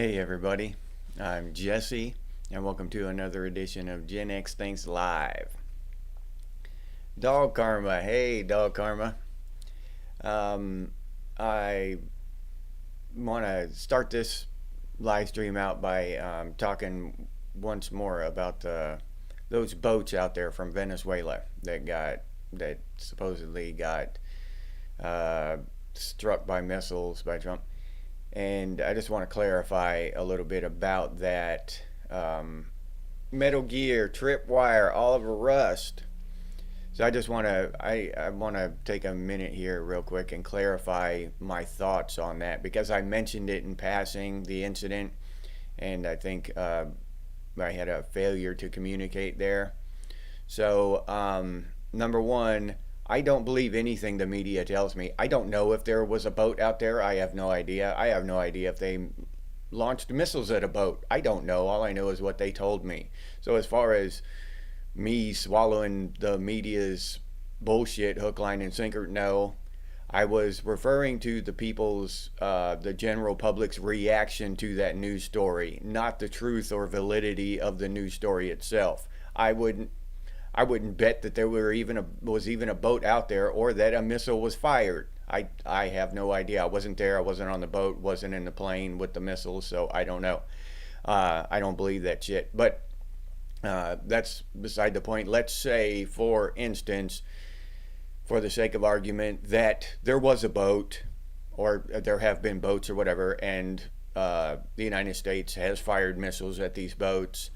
Hey everybody, I'm Jesse, and welcome to another edition of Gen X Thinks Live. Dog Karma, hey Dog Karma. I want to start this live stream out by talking once more about those boats out there from Venezuela that supposedly got struck by missiles by Trump. And I just want to clarify a little bit about that. Metal Gear, Tripwire, Oliver Rust. So I just want to I want to take a minute here real quick and clarify my thoughts on that, because I mentioned it in passing, the incident, and I think I had a failure to communicate there. So number one, I don't believe anything the media tells me. I don't know if there was a boat out there. I have no idea. I have no idea if they launched missiles at a boat. I don't know. All I know is what they told me. So as far as me swallowing the media's bullshit hook, line, and sinker, no. I was referring to the general public's reaction to that news story, not the truth or validity of the news story itself. I wouldn't bet that there was even a boat out there, or that a missile was fired. I have no idea. I wasn't there. I wasn't on the boat. Wasn't in the plane with the missiles, so I don't know. I don't believe that shit. But that's beside the point. Let's say, for instance, for the sake of argument, that there was a boat, or there have been boats or whatever, and the United States has fired missiles at these boats.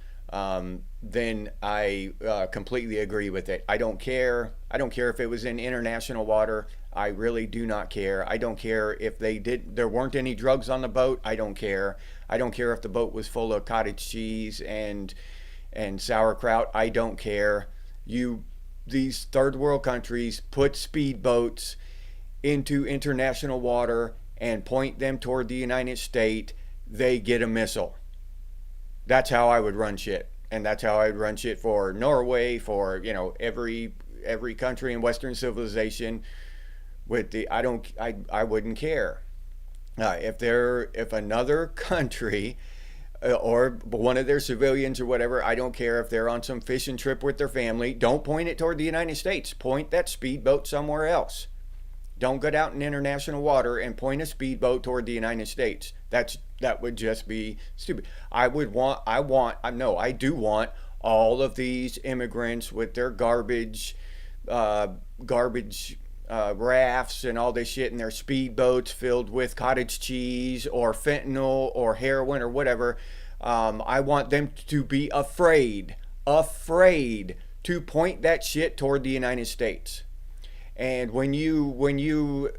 Then I completely agree with it. I don't care. I don't care if it was in international water. I really do not care. I don't care if there weren't any drugs on the boat. I don't care. I don't care if the boat was full of cottage cheese and sauerkraut. I don't care. These third world countries put speedboats into international water and point them toward the United States. They get a missile. That's how I would run shit. And that's how I would run shit for Norway, for, every country in Western civilization. I wouldn't care. If another country or one of their civilians or whatever, I don't care if they're on some fishing trip with their family, don't point it toward the United States. Point that speedboat somewhere else. Don't get out in international water and point a speedboat toward the United States. That would just be stupid. I do want all of these immigrants with their garbage rafts and all this shit, and their speedboats filled with cottage cheese or fentanyl or heroin or whatever. I want them to be afraid to point that shit toward the United States. And when you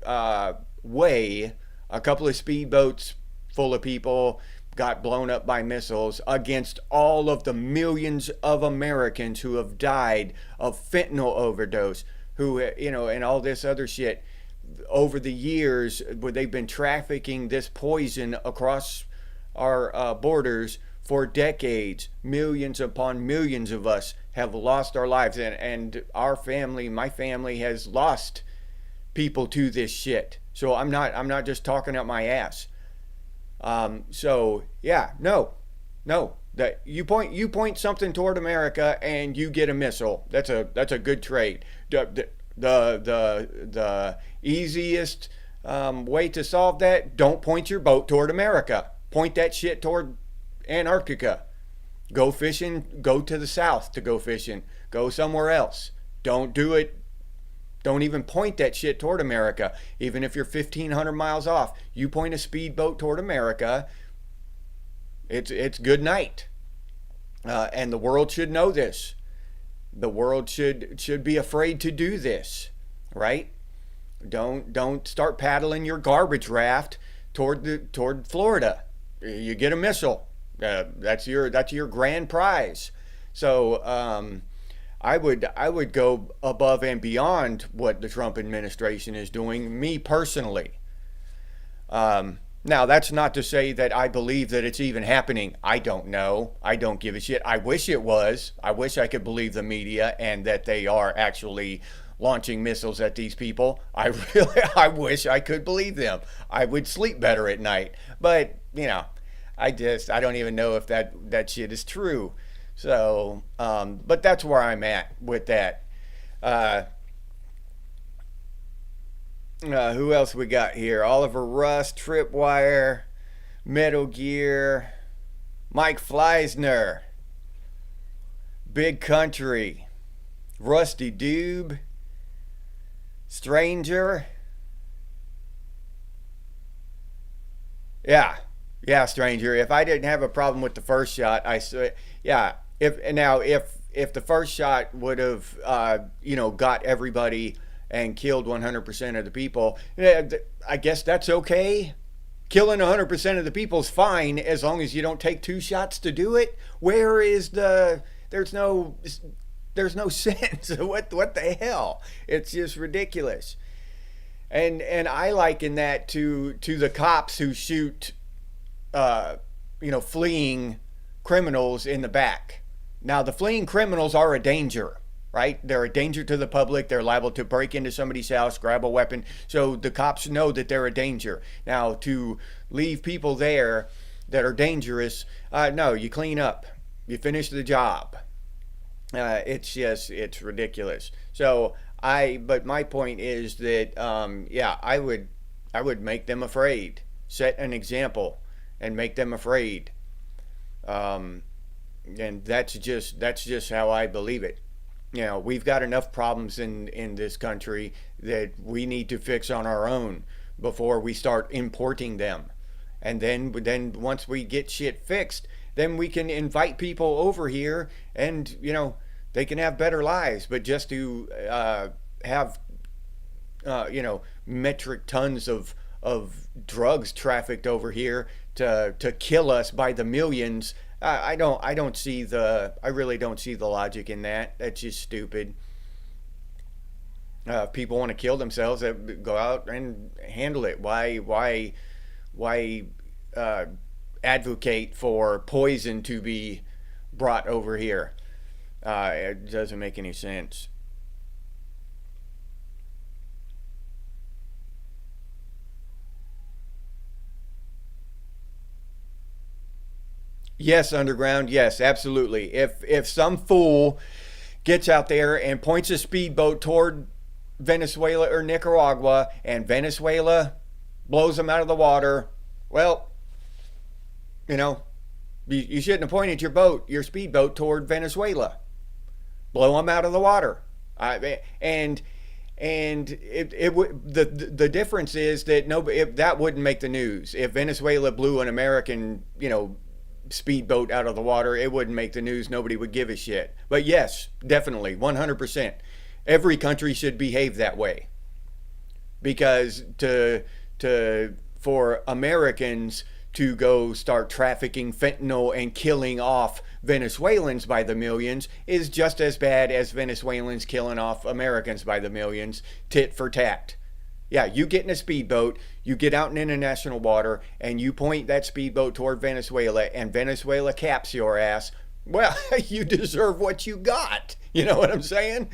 weigh a couple of speedboats full of people got blown up by missiles against all of the millions of Americans who have died of fentanyl overdose, and all this other shit over the years, where they've been trafficking this poison across our borders for decades. Millions upon millions of us have lost our lives, and my family has lost people to this shit. So I'm not just talking out my ass. That you point something toward America and you get a missile. That's a good trade. The easiest way to solve that: don't point your boat toward America. Point that shit toward Antarctica. Go fishing. Go to the south to go fishing. Go somewhere else. Don't do it. Don't even point that shit toward America. Even if you're 1,500 miles off, you point a speedboat toward America, it's good night. And the world should know this. The world should be afraid to do this, right? Don't start paddling your garbage raft toward Florida. You get a missile. That's your grand prize. So I would go above and beyond what the Trump administration is doing, me personally. Now, that's not to say that I believe that it's even happening. I don't know. I don't give a shit. I wish it was. I wish I could believe the media and that they are actually launching missiles at these people. I wish I could believe them. I would sleep better at night. But, I don't even know if that shit is true. So, but that's where I'm at with that. Uh, who else we got here? Oliver Rust, Tripwire, Metal Gear, Mike Fleisner, Big Country, Rusty Doob, Stranger. Yeah, yeah, Stranger. If I didn't have a problem with the first shot, yeah. If the first shot would have got everybody and killed 100% of the people, yeah, I guess that's okay. Killing 100% of the people is fine as long as you don't take two shots to do it. Where is the? There's no sense. What the hell? It's just ridiculous. And I liken that to the cops who shoot fleeing criminals in the back. Now, the fleeing criminals are a danger, right? They're a danger to the public. They're liable to break into somebody's house, grab a weapon. So the cops know that they're a danger. Now, to leave people there that are dangerous, no, you clean up. You finish the job. It's ridiculous. But my point is that, I would make them afraid, set an example, and make them afraid. And that's just how I believe it. We've got enough problems in this country that we need to fix on our own before we start importing them. And then once we get shit fixed, then we can invite people over here, and they can have better lives. But just to have metric tons of drugs trafficked over here to kill us by the millions, I really don't see the logic in that. That's just stupid. If people want to kill themselves, go out and handle it. Why advocate for poison to be brought over here? It doesn't make any sense. Yes, underground. Yes, absolutely. If some fool gets out there and points a speedboat toward Venezuela or Nicaragua, and Venezuela blows them out of the water, well, you shouldn't have pointed your speedboat toward Venezuela. Blow them out of the water. And the difference is that that wouldn't make the news. If Venezuela blew an American, speedboat out of the water, it wouldn't make the news. Nobody would give a shit. But yes, definitely, 100%. Every country should behave that way, because for Americans to go start trafficking fentanyl and killing off Venezuelans by the millions is just as bad as Venezuelans killing off Americans by the millions, tit for tat. Yeah, you get in a speedboat, you get out in international water, and you point that speedboat toward Venezuela, and Venezuela caps your ass. Well, you deserve what you got. You know what I'm saying?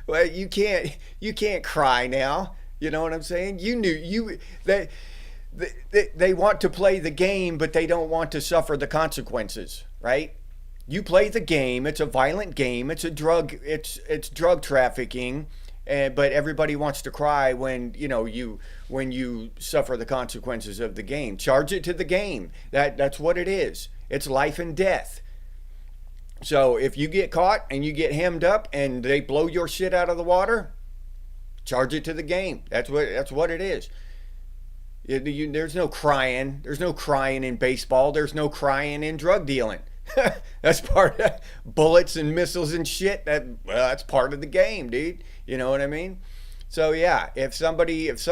Well, you can't cry now. You know what I'm saying? They want to play the game, but they don't want to suffer the consequences, right? You play the game. It's a violent game. It's it's drug trafficking. But everybody wants to cry when you suffer the consequences of the game. Charge it to the game. That's what it is. It's life and death. So if you get caught and you get hemmed up and they blow your shit out of the water, charge it to the game. That's what it is. There's no crying. There's no crying in baseball. There's no crying in drug dealing. That's part of bullets and missiles and shit. That's part of the game, dude. You know what I mean? So yeah, if some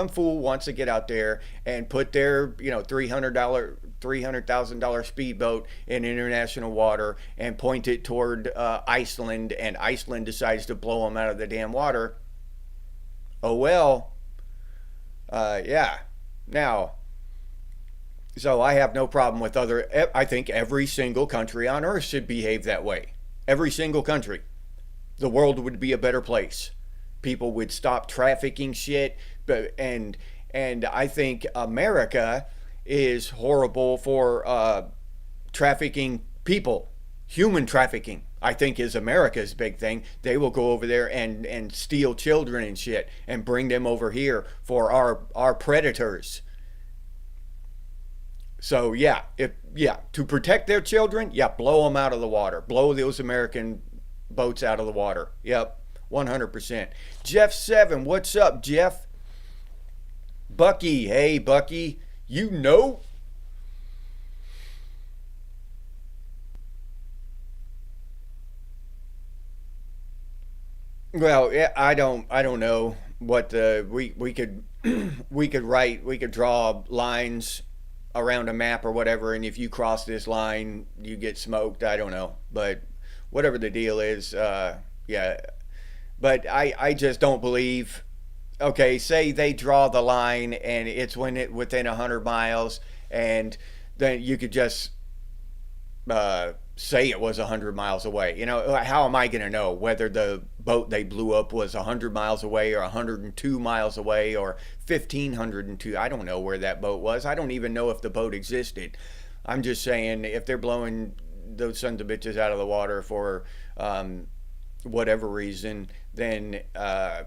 fool wants to get out there and put their $300,000 speedboat in international water and point it toward Iceland, and Iceland decides to blow them out of the damn water, oh well. Yeah. Now, so I have no problem with I think every single country on earth should behave that way. Every single country. The world would be a better place. People would stop trafficking shit, and I think America is horrible for trafficking people. Human trafficking, I think, is America's big thing. They will go over there and steal children and shit and bring them over here for our predators. So yeah, to protect their children, yeah, blow them out of the water. Blow those American boats out of the water. Yep, 100%. Jeff 7, what's up, Jeff? Bucky, hey Bucky, you know. Well, yeah, I don't know what the we could we could draw lines around a map or whatever, and if you cross this line, you get smoked. I don't know, but whatever the deal is, yeah. But I just don't believe. Okay, say they draw the line and it's when it within 100 miles, and then you could just say it was 100 miles away. You know, how am I going to know whether the boat they blew up was 100 miles away or 102 miles away or 1502? I don't know where that boat was. I don't even know if the boat existed. I'm just saying, if they're blowing those sons of bitches out of the water for whatever reason, then I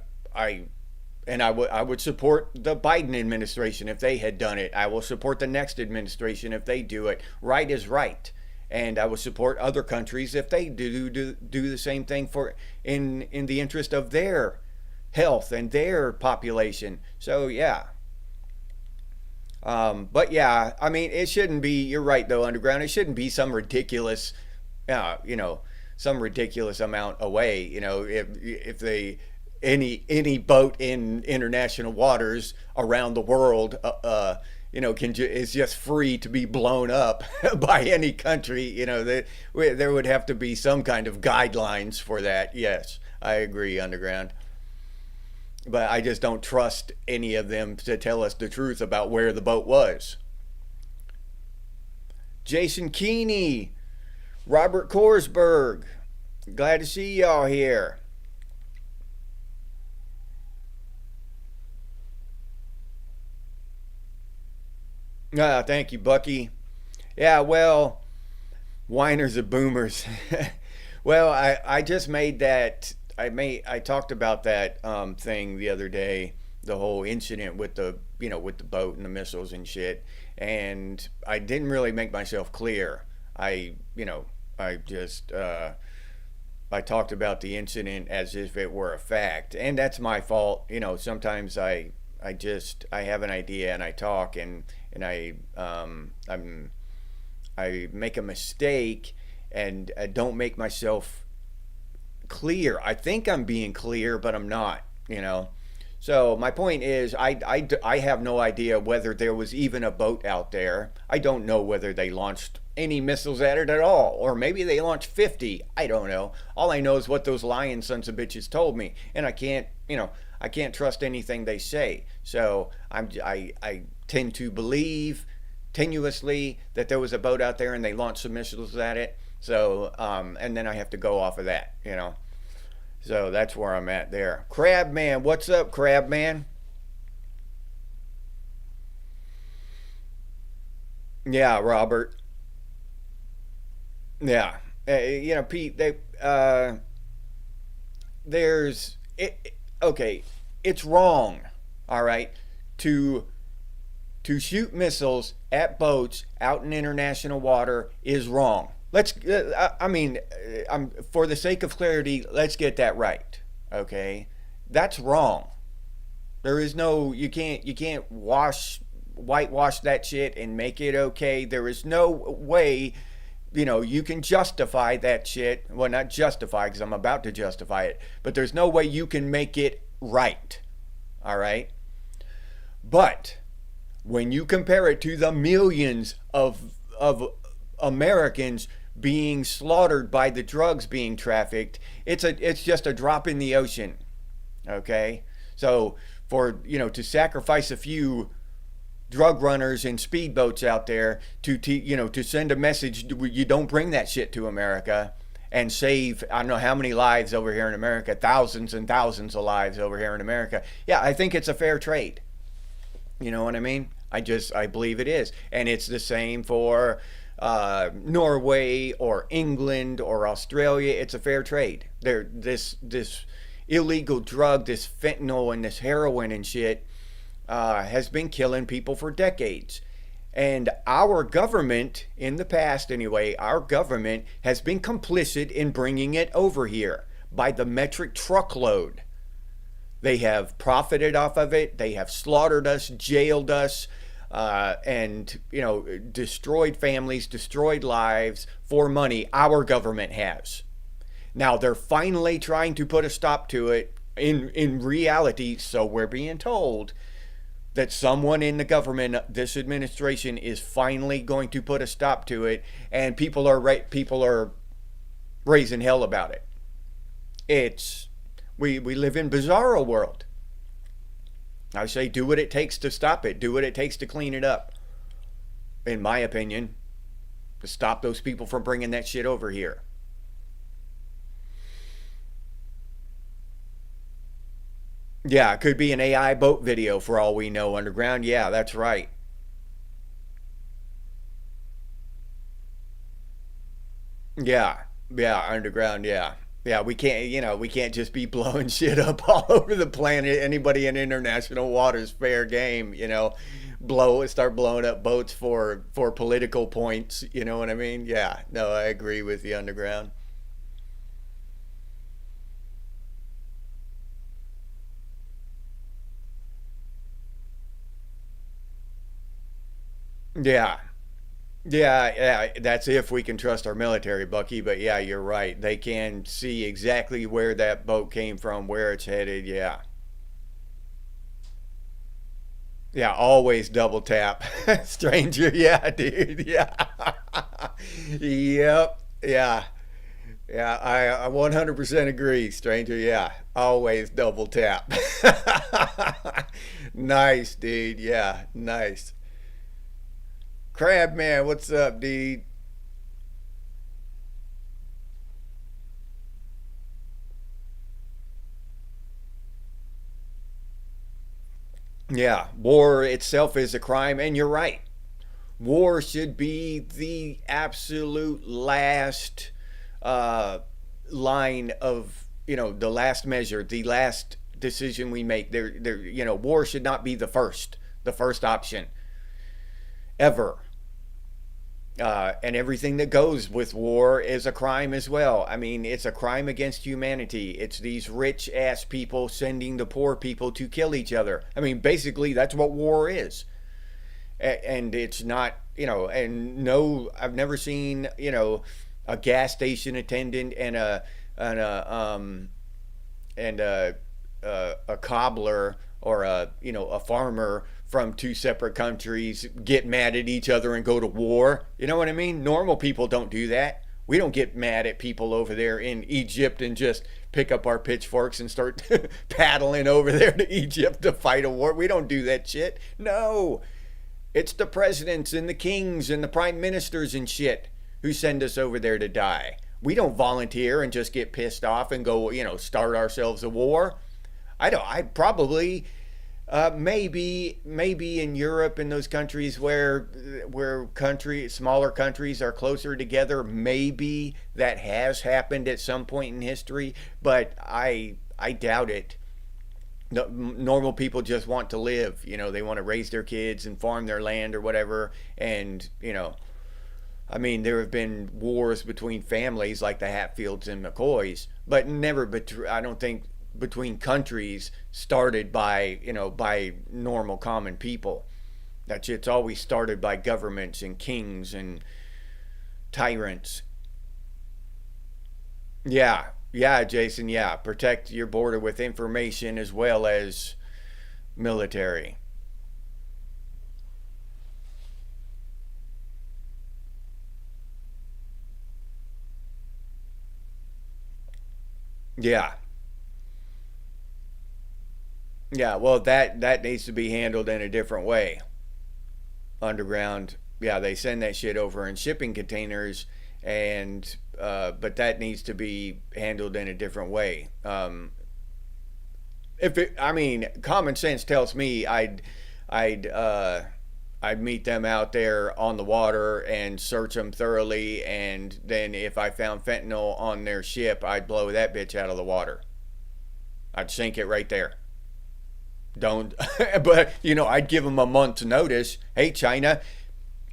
I would support the Biden administration if they had done it. I will support the next administration if they do it. Right is right, and I will support other countries if they do the same thing for in the interest of their health and their population. So yeah. But yeah, I mean, it shouldn't be. You're right, though, underground. It shouldn't be some ridiculous, uh, you know, some ridiculous amount away. You know, if they any boat in international waters around the world, is just free to be blown up by any country. You know, there would have to be some kind of guidelines for that. Yes, I agree, underground. But I just don't trust any of them to tell us the truth about where the boat was. Jason Keeney, Robert Korsberg, glad to see y'all here. Thank you, Bucky. Yeah, well, whiners and boomers. Well, I just made that. I talked about that thing the other day, the whole incident with the boat and the missiles and shit, and I didn't really make myself clear. I just I talked about the incident as if it were a fact, and that's my fault. Sometimes I have an idea and I talk and I make a mistake and I don't make myself clear. I think I'm being clear, but I'm not. So my point is, I have no idea whether there was even a boat out there. I don't know whether they launched any missiles at it at all, or maybe they launched 50. I don't know. All I know is what those lying sons of bitches told me, and I can't trust anything they say. So I tend to believe tenuously that there was a boat out there and they launched some missiles at it. So and then I have to go off of that. So that's where I'm at there. Crabman, what's up, Crabman? Yeah, Robert. Yeah. Pete, there's okay, it's wrong, all right, to shoot missiles at boats out in international water is wrong. Let's I mean, for the sake of clarity, let's get that right. Okay? That's wrong. There is no you can't whitewash that shit and make it okay. There is no way you can justify that shit. Well, not justify, because I'm about to justify it, but there's no way you can make it right. All right? But when you compare it to the millions of Americans being slaughtered by the drugs being trafficked, it's just a drop in the ocean. Okay? So for to sacrifice a few drug runners and speedboats out there to send a message, you don't bring that shit to America and save, I don't know how many lives over here in America, thousands and thousands of lives over here in America. Yeah, I think it's a fair trade. You know what I mean? I believe it is. And it's the same for Norway or England or Australia. It's a fair trade. This illegal drug, this fentanyl and this heroin and shit, has been killing people for decades. And our government, in the past anyway, our government has been complicit in bringing it over here by the metric truckload. They have profited off of it. They have slaughtered us, jailed us, and destroyed families, destroyed lives for money. Our government has. Now they're finally trying to put a stop to it. In reality, so we're being told that someone in the government, this administration, is finally going to put a stop to it, and people are raising hell about it. It's we live in bizarro world. I say do what it takes to stop it. Do what it takes to clean it up. In my opinion, to stop those people from bringing that shit over here. Yeah, it could be an AI boat video for all we know underground. Yeah, that's right. Yeah, yeah, underground. Yeah, yeah. We can't just be blowing shit up all over the planet. Anybody in international waters, fair game. Start blowing up boats for political points. You know what I mean? Yeah. No, I agree with the underground. Yeah. Yeah, yeah, that's if we can trust our military, Bucky. But yeah, you're right. They can see exactly where that boat came from, where it's headed. Yeah. Yeah, always double tap. Stranger, yeah, dude. Yeah. Yep. Yeah. Yeah, I 100% agree, stranger. Yeah. Always double tap. Nice, dude. Yeah, nice. Crab man, what's up, dude? Yeah, war itself is a crime, and you're right. War should be the absolute last uh, line of the last measure, the last decision we make. War should not be the first option ever. And everything that goes with war is a crime as well. I mean, it's a crime against humanity. It's these rich ass people sending the poor people to kill each other. I mean, basically, that's what war is. And it's not, and no, I've never seen, a gas station attendant and a and a cobbler or a farmer from two separate countries get mad at each other and go to war. You know what I mean? Normal people don't do that. We don't get mad at people over there in Egypt and just pick up our pitchforks and start paddling over there to Egypt to fight a war. We don't do that shit. No. It's the presidents and the kings and the prime ministers and shit who send us over there to die. We don't volunteer and just get pissed off and go, start ourselves a war. I probably maybe in Europe in those countries where smaller countries are closer together, maybe that has happened at some point in history, but I doubt it. No, normal people just want to live. They want to raise their kids and farm their land or whatever. And I mean, there have been wars between families like the Hatfields and McCoys, but never. I don't think between countries started by normal common people. That shit's always started by governments and kings and tyrants. Yeah, yeah, Jason. Yeah, protect your border with information as well as military. Yeah, yeah. Well, that needs to be handled in a different way. Underground. Yeah, they send that shit over in shipping containers, and but that needs to be handled in a different way. I mean, common sense tells me I'd meet them out there on the water and search them thoroughly, and then if I found fentanyl on their ship, I'd blow that bitch out of the water. I'd sink it right there. Don't, but I'd give them a month's notice. Hey, China,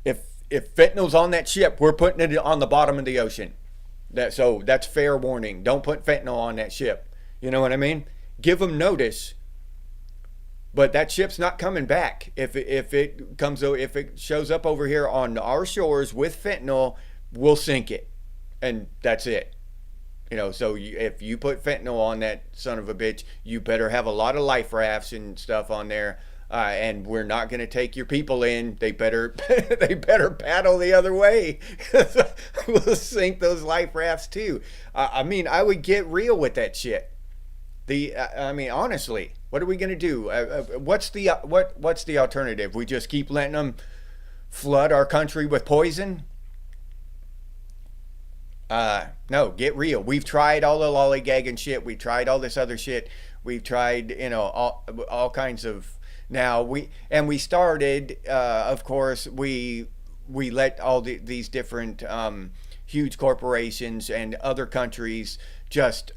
if if fentanyl's on that ship, we're putting it on the bottom of the ocean. So that's fair warning. Don't put fentanyl on that ship. You know what I mean? Give them notice. But that ship's not coming back. If it shows up over here on our shores with fentanyl, we'll sink it, and that's it. So if you put fentanyl on that son of a bitch, you better have a lot of life rafts and stuff on there, and we're not going to take your people in. They better they better paddle the other way. We'll sink those life rafts too. I would get real with that shit. Honestly, what are we going to do? What's the alternative? We just keep letting them flood our country with poison? No, get real. We've tried all the lollygagging shit. We tried all this other shit. We've tried, all kinds of. Now we started. Of course, we let all these different huge corporations and other countries just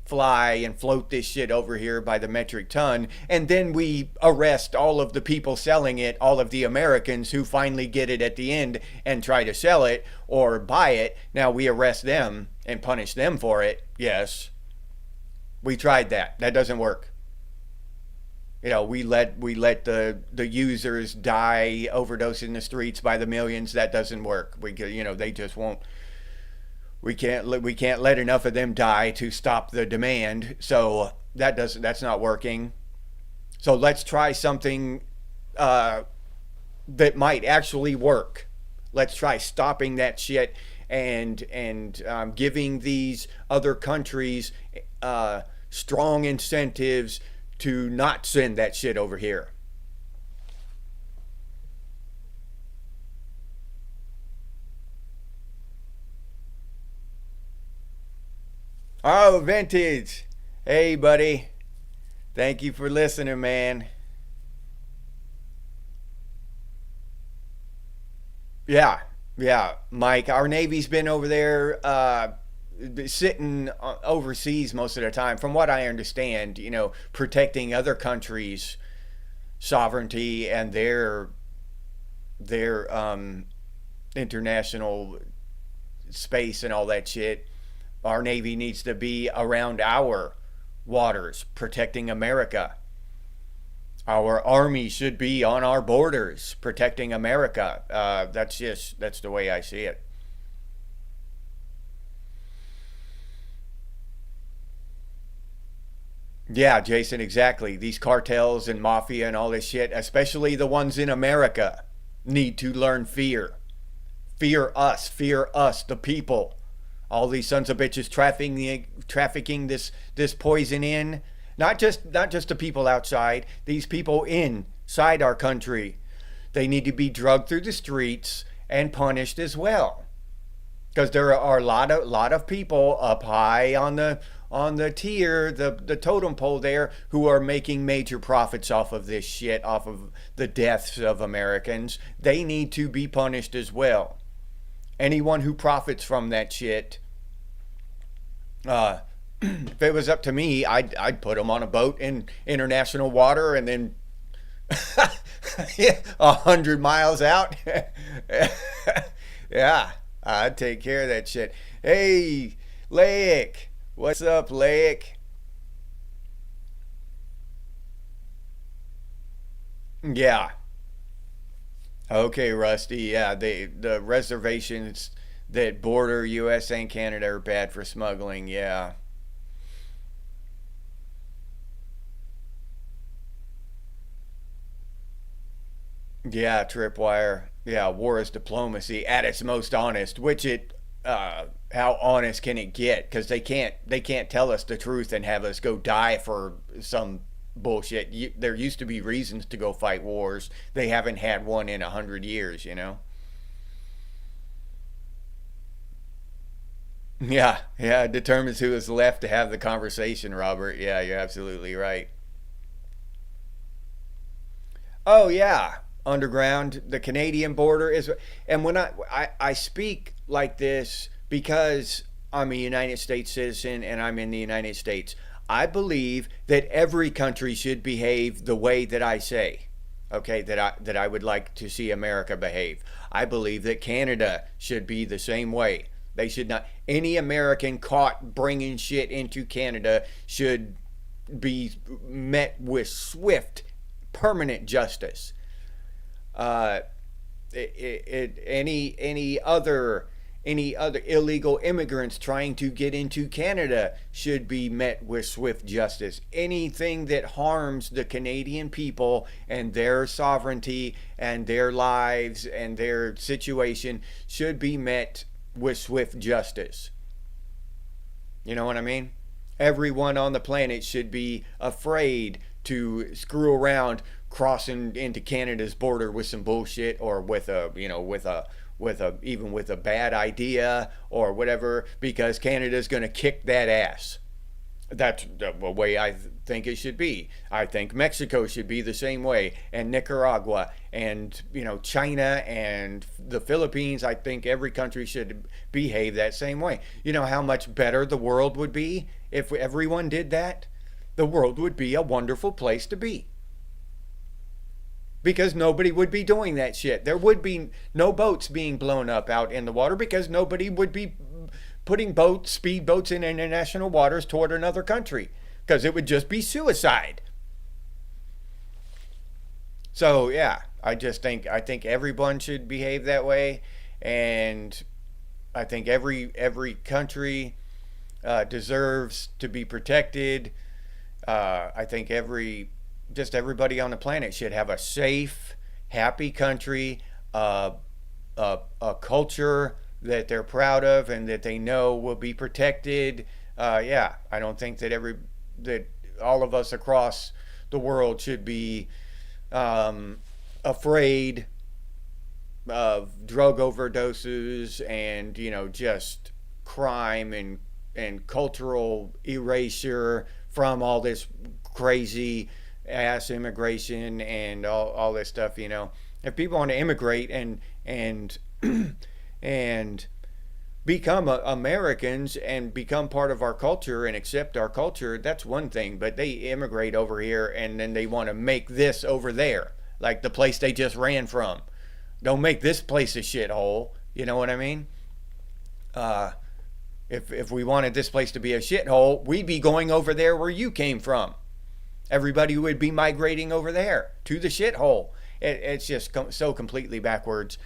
fly and float this shit over here by the metric ton, and then we arrest all of the people selling it, all of the Americans who finally get it at the end and try to sell it or buy it. Now we arrest them and punish them for it. Yes, we tried that. That doesn't work. We let the users die, overdose in the streets by the millions. That doesn't work. They just won't. We can't let enough of them die to stop the demand. So that's not working. So let's try something that might actually work. Let's try stopping that shit and giving these other countries strong incentives to not send that shit over here. Oh, Vintage. Hey, buddy. Thank you for listening, man. Yeah, yeah, Mike. Our Navy's been over there sitting overseas most of the time, from what I understand, protecting other countries' sovereignty and their international space and all that shit. Our Navy needs to be around our waters, protecting America. Our Army should be on our borders, protecting America. That's the way I see it. Yeah, Jason, exactly. These cartels and mafia and all this shit, especially the ones in America, need to learn fear. Fear us, the people. All these sons of bitches trafficking this poison in, not just the people outside, these people inside our country. They need to be drugged through the streets and punished as well, because there are a lot of people up high on the tier, the totem pole there, who are making major profits off of this shit, off of the deaths of Americans. They need to be punished as well. Anyone who profits from that shit, if it was up to me, I'd put them on a boat in international water and then 100 miles out. Yeah, I'd take care of that shit. Hey, Lake, what's up, Lake? Yeah. Okay, Rusty. Yeah, the reservations that border U.S. and Canada are bad for smuggling. Yeah. Yeah, Tripwire. Yeah, war is diplomacy at its most honest, which how honest can it get? Because they can't tell us the truth and have us go die for some bullshit. There used to be reasons to go fight wars. They haven't had one in 100 years. Yeah, yeah, it determines who is left to have the conversation, Robert. Yeah, you're absolutely right. Oh yeah, underground. The Canadian border is, and when I speak like this because I'm a United States citizen and I'm in the United States. I believe that every country should behave the way that I say. Okay, that I would like to see America behave. I believe that Canada should be the same way. They should not, any American caught bringing shit into Canada should be met with swift, permanent justice. Uh, any other illegal immigrants trying to get into Canada should be met with swift justice. Anything that harms the Canadian people and their sovereignty and their lives and their situation should be met with swift justice. You know what I mean? Everyone on the planet should be afraid to screw around crossing into Canada's border with some bullshit, or with a, even with a bad idea or whatever, because Canada's going to kick that ass. That's the way I think it should be. I think Mexico should be the same way, and Nicaragua, and China, and the Philippines. I think every country should behave that same way. You know how much better the world would be if everyone did that? The world would be a wonderful place to be, because nobody would be doing that shit. There would be no boats being blown up out in the water, because nobody would be putting speed boats in international waters toward another country, because it would just be suicide. So yeah, I think everyone should behave that way, and I think every country deserves to be protected. I think everybody on the planet should have a safe, happy country, a culture that they're proud of and that they know will be protected. Yeah, I don't think that all of us across the world should be afraid of drug overdoses and just crime and cultural erasure from all this crazy ass immigration and all this stuff. If people want to immigrate and and become Americans and become part of our culture and accept our culture, that's one thing. But they immigrate over here and then they want to make this over there, like the place they just ran from. Don't make this place a shithole. You know what I mean? If we wanted this place to be a shithole, we'd be going over there where you came from. Everybody would be migrating over there to the shithole. It's just so completely backwards.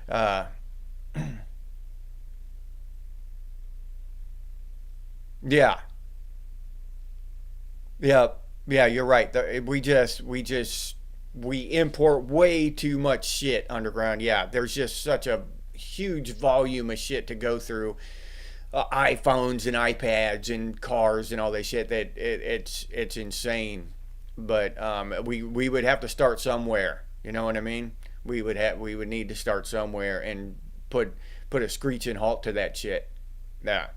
Yeah, yeah, yeah. You're right. We import way too much shit underground. Yeah, there's just such a huge volume of shit to go through. iPhones and iPads and cars and all this shit that it's insane. But we would have to start somewhere. You know what I mean? We would need to start somewhere and put a screeching halt to that shit. Yeah,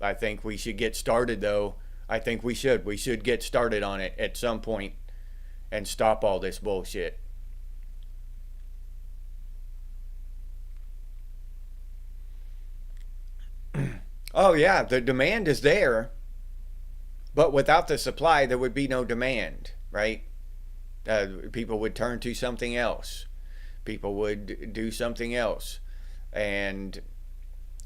I think we should get started though. I think we should get started on it at some point and stop all this bullshit. Oh yeah, the demand is there, but without the supply, there would be no demand, right? People would turn to something else. People would do something else, and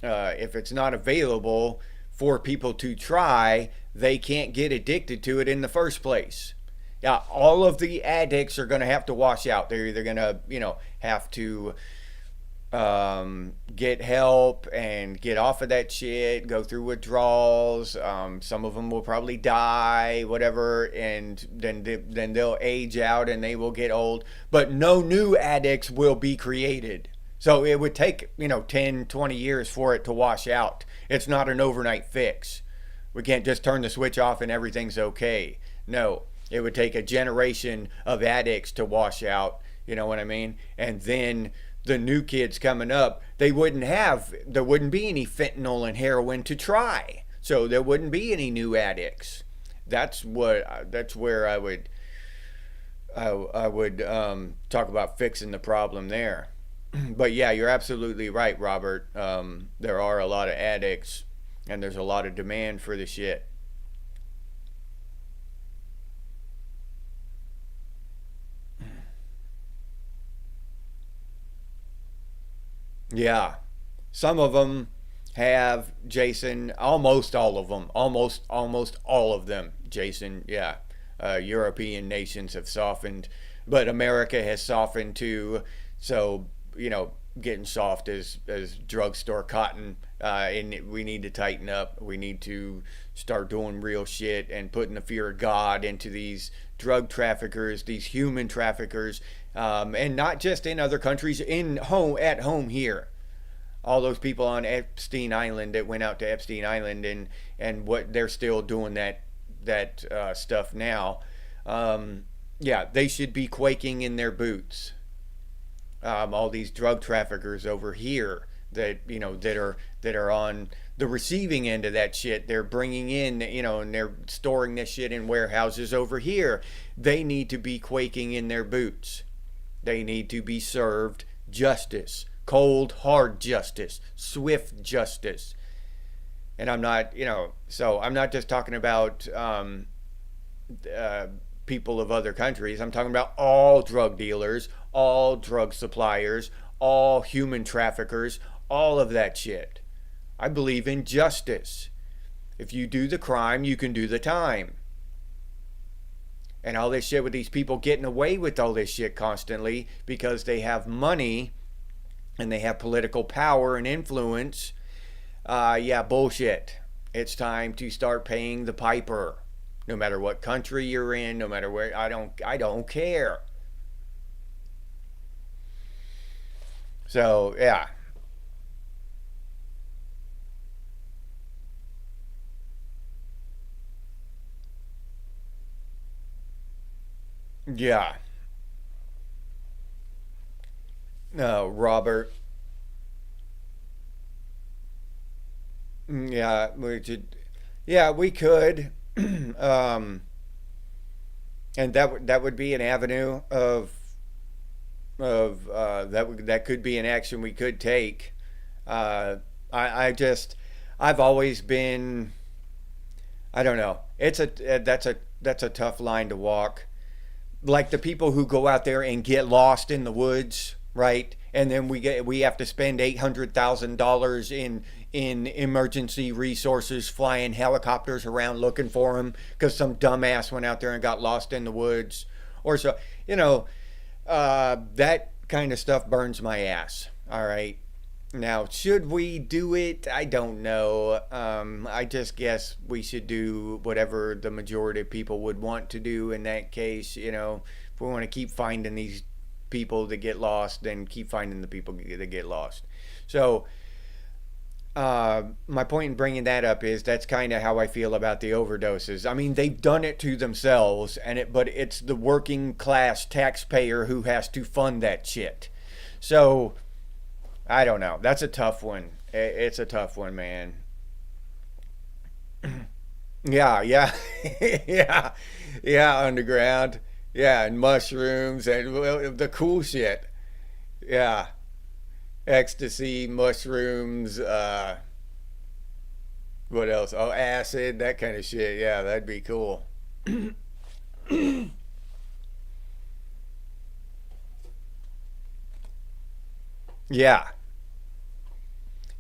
if it's not available for people to try, they can't get addicted to it in the first place. Yeah, all of the addicts are going to have to wash out. They're either going to, have to get help and get off of that shit, go through withdrawals. Some of them will probably die, whatever, and then they'll age out and they will get old. But no new addicts will be created. So it would take 10, 20 years for it to wash out. It's not an overnight fix. We can't just turn the switch off and everything's okay. No, it would take a generation of addicts to wash out. You know what I mean? And then the new kids coming up, there wouldn't be any fentanyl and heroin to try. So there wouldn't be any new addicts. That's where I would I would talk about fixing the problem there. But yeah, you're absolutely right, Robert. There are a lot of addicts, and there's a lot of demand for the shit. Yeah, some of them have, Jason. Almost all of them. Almost all of them, Jason. Yeah, European nations have softened, but America has softened too. So getting soft as drugstore cotton. And we need to tighten up. We need to start doing real shit and putting the fear of God into these drug traffickers, these human traffickers, and not just in other countries, in home at home here. All those people on Epstein Island that went out to Epstein Island, and what they're still doing that stuff now. Yeah, they should be quaking in their boots. All these drug traffickers over here that are on the receiving end of that shit. They're bringing in, and they're storing this shit in warehouses over here. They need to be quaking in their boots. They need to be served justice, cold, hard justice, swift justice. And I'm not, so I'm not just talking about uh, people of other countries. I'm talking about all drug dealers, all drug suppliers, all human traffickers, all of that shit. I believe in justice. If you do the crime, you can do the time. And all this shit with these people getting away with all this shit constantly because they have money and they have political power and influence. Yeah, bullshit. It's time to start paying the piper. No matter what country you're in, no matter where, I don't care. So yeah, yeah. No, Robert. Yeah, we should. Yeah, we could. um, and that would be an avenue of that could be an action we could take. Uh, I just I've always been, I don't know. That's a tough line to walk. Like the people who go out there and get lost in the woods, right? And then we have to spend $800,000 in emergency resources, flying helicopters around looking for them because some dumbass went out there and got lost in the woods, or so you know. That kind of stuff burns my ass. All right. Now, should we do it? I don't know. I just guess we should do whatever the majority of people would want to do in that case. If we want to keep finding these people that get lost, then keep finding the people that get lost. So, my point in bringing that up is that's kind of how I feel about the overdoses. I mean, they've done it to themselves, but it's the working class taxpayer who has to fund that shit. So, I don't know. That's a tough one. It's a tough one, man. Yeah, yeah, yeah, yeah. Underground, yeah, and mushrooms and well, the cool shit. Yeah, ecstasy, mushrooms. What else? Oh, acid, that kind of shit. Yeah, that'd be cool. Yeah.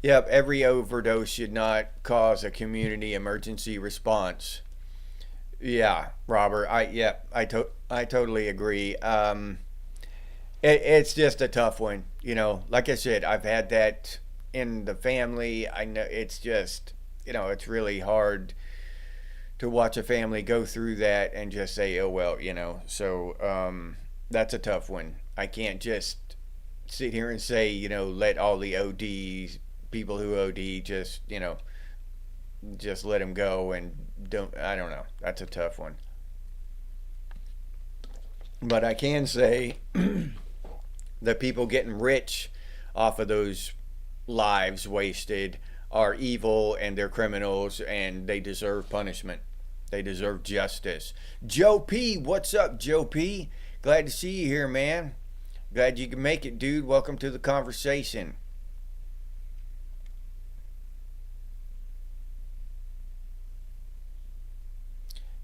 Yep. Every overdose should not cause a community emergency response. Yeah, Robert. I totally agree. It's just a tough one. Like I said, I've had that in the family. I know it's just, it's really hard to watch a family go through that and just say, oh, well, So, that's a tough one. I can't just sit here and say, let all the ODs, people who OD, just let them go and I don't know. That's a tough one. But I can say the people getting rich off of those lives wasted are evil and they're criminals and they deserve punishment. They deserve justice. Joe P, what's up, Joe P? Glad to see you here, man. Glad you can make it, dude. Welcome to the conversation.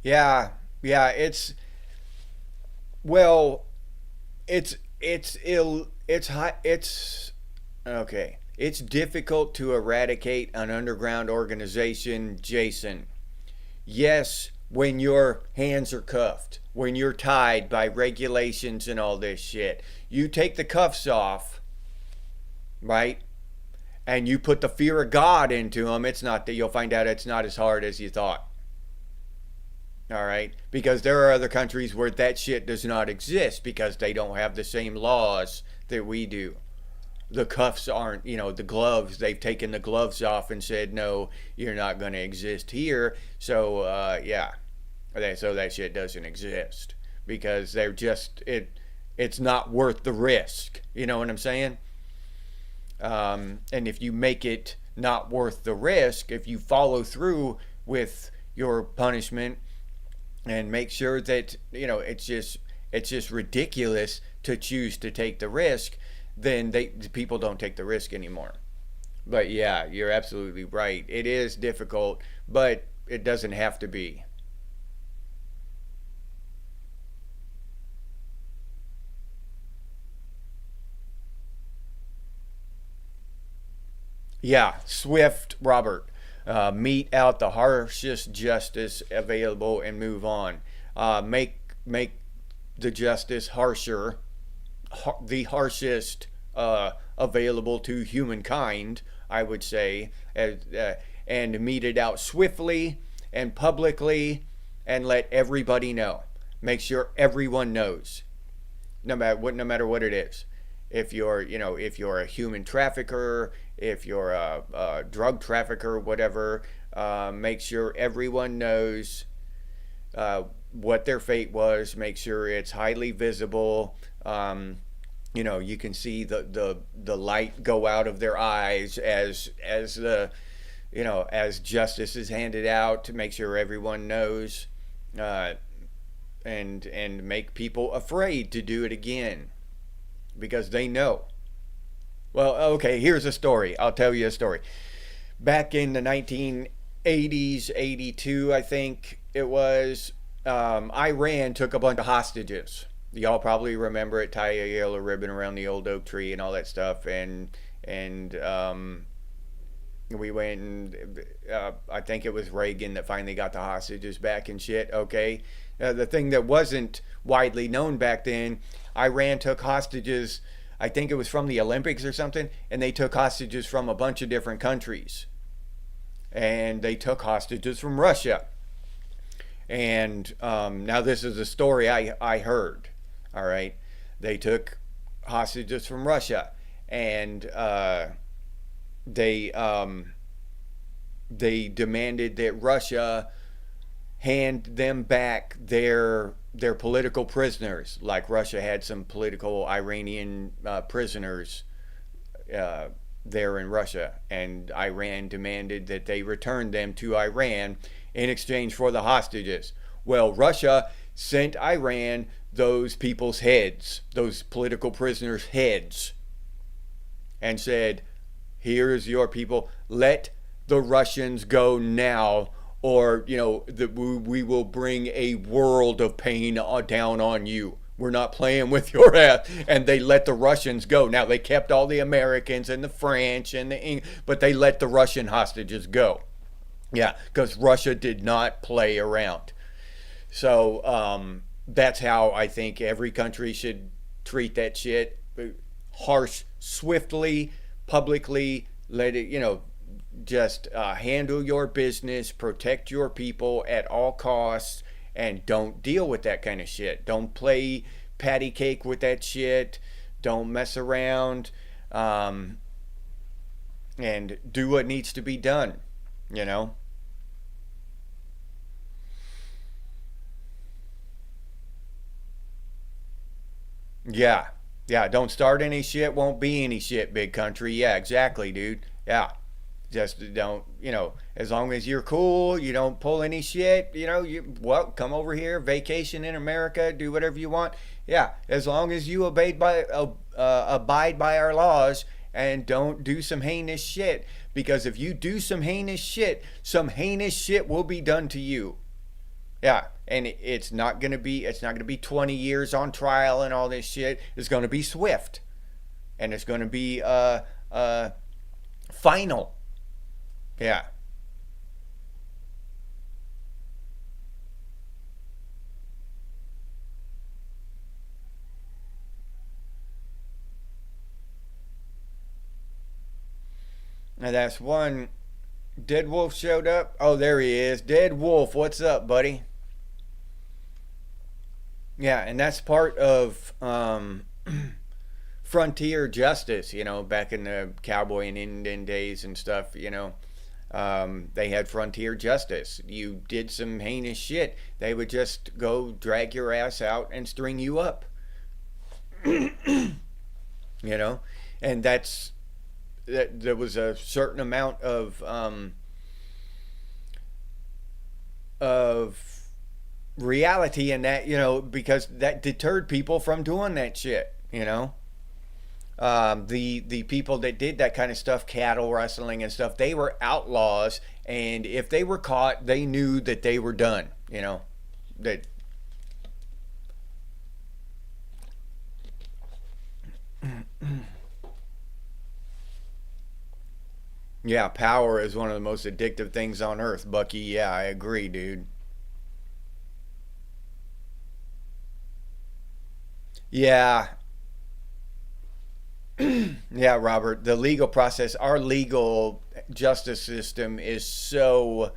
Yeah, yeah. Well, it's ill. It's high. It's okay. It's difficult to eradicate an underground organization, Jason. Yes, when your hands are cuffed, when you're tied by regulations and all this shit. You take the cuffs off, right? And you put the fear of God into them. It's not that you'll find out it's not as hard as you thought. All right, because there are other countries where that shit does not exist because they don't have the same laws that we do. The cuffs aren't, the gloves, they've taken the gloves off and said, no, you're not going to exist here. So, yeah, so that shit doesn't exist because it's not worth the risk. You know what I'm saying? And if you make it not worth the risk, if you follow through with your punishment and make sure that, it's just ridiculous to choose to take the risk, then people don't take the risk anymore. But yeah, you're absolutely right. It is difficult, but it doesn't have to be. Yeah, swift, Robert. Mete out the harshest justice available and move on. Make the justice harsher, the harshest available to humankind, I would say, and mete it out swiftly and publicly, and let everybody know. Make sure everyone knows, no matter what it is. If you're a human trafficker, if you're a drug trafficker, whatever, make sure everyone knows what their fate was. Make sure it's highly visible. You can see the light go out of their eyes as justice is handed out, to make sure everyone knows, uh, and make people afraid to do it again because they know. Well, okay, here's a story. I'll tell you a story. Back in the 1980s, 82, I think it was, Iran took a bunch of hostages. Y'all probably remember it, tie a yellow ribbon around the old oak tree and all that stuff. And we went and I think it was Reagan that finally got the hostages back and shit. Okay, the thing that wasn't widely known back then, Iran took hostages. I think it was from the Olympics or something, and they took hostages from a bunch of different countries, and they took hostages from Russia. And now this is a story I heard. All right, they took hostages from Russia, and they they demanded that Russia hand them back their political prisoners. Like Russia had some political Iranian prisoners uh, there in Russia, and Iran demanded that they return them to Iran in exchange for the hostages. Well, Russia sent Iran those people's heads, those political prisoners' heads, and said, here's your people, let the Russians go now, or we will bring a world of pain down on you. We're not playing with your ass. And they let the Russians go. Now they kept all the Americans and the French and but they let the Russian hostages go. Yeah, because Russia did not play around. So that's how I think every country should treat that shit. Harsh, swiftly, publicly. Let it, just handle your business, protect your people at all costs, and don't deal with that kind of shit. Don't play patty cake with that shit. Don't mess around, um, and do what needs to be done. You know? Yeah. Yeah. Don't start any shit, won't be any shit, big country. Yeah, exactly, dude. Yeah. Just don't, as long as you're cool, you don't pull any shit, come over here, vacation in America, do whatever you want. Yeah, as long as you abide by our laws and don't do some heinous shit. Because if you do some heinous shit will be done to you. Yeah, and it's not gonna be 20 years on trial and all this shit. It's gonna be swift, and it's gonna be final. Yeah. And that's one. Dead Wolf showed up. Oh, there he is. Dead Wolf, what's up, buddy? Yeah, and that's part of frontier justice, back in the cowboy and Indian days and stuff, they had frontier justice. You did some heinous shit, they would just go drag your ass out and string you up, you know? And there was a certain amount of reality in that, because that deterred people from doing that shit. The people that did that kind of stuff, cattle rustling and stuff, they were outlaws, and if they were caught, they knew that they were done. That yeah, power is one of the most addictive things on earth, Bucky. Yeah, I agree, dude. Yeah, yeah, Robert. The legal process, our legal justice system is so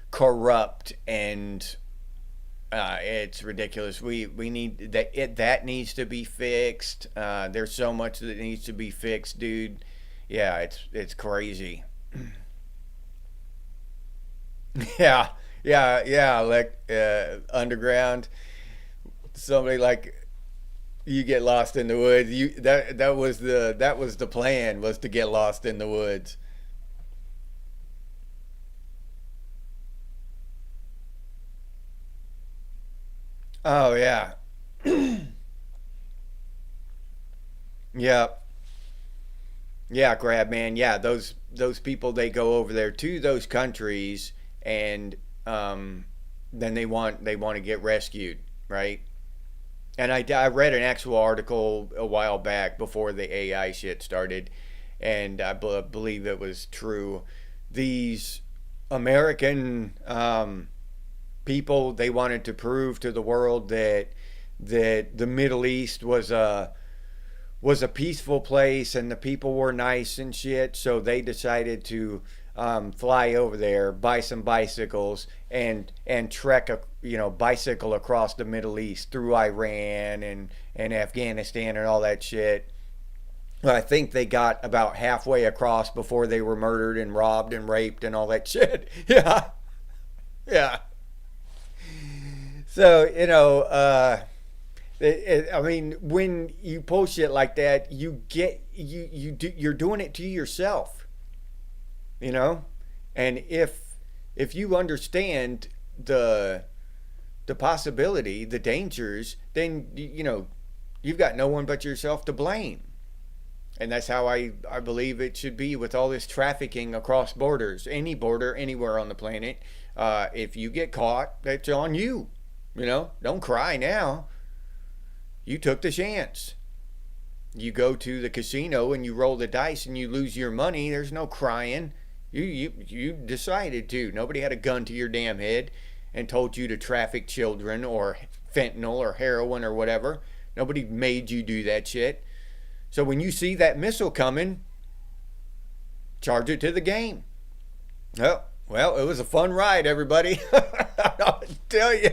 corrupt, and it's ridiculous. We need that needs to be fixed. There's so much that needs to be fixed, dude. Yeah, it's crazy. Yeah, yeah. Like underground, somebody like you get lost in the woods. That was the plan, was to get lost in the woods. Oh yeah, yeah. Yeah, grab man. Yeah, those people, they go over there to those countries, and then they want to get rescued, right? And I read an actual article a while back before the AI shit started, and I believe it was true. These American people, they wanted to prove to the world that the Middle East was a peaceful place and the people were nice and shit. So they decided to fly over there, buy some bicycles, and trek bicycle across the Middle East through Iran and Afghanistan and all that shit. Well, I think they got about halfway across before they were murdered and robbed and raped and all that shit. Yeah, yeah. So I mean, when you pull shit like that, you're doing it to yourself, you know. And if you understand the the possibility, the dangers, then you've got no one but yourself to blame. And that's how I believe it should be with all this trafficking across borders, any border, anywhere on the planet. If you get caught, that's on you. Don't cry now. You took the chance. You go to the casino and you roll the dice and you lose your money. There's no crying. You decided to. Nobody had a gun to your damn head and told you to traffic children or fentanyl or heroin or whatever. Nobody made you do that shit. So when you see that missile coming, charge it to the game. Well, it was a fun ride, everybody. I'll tell you,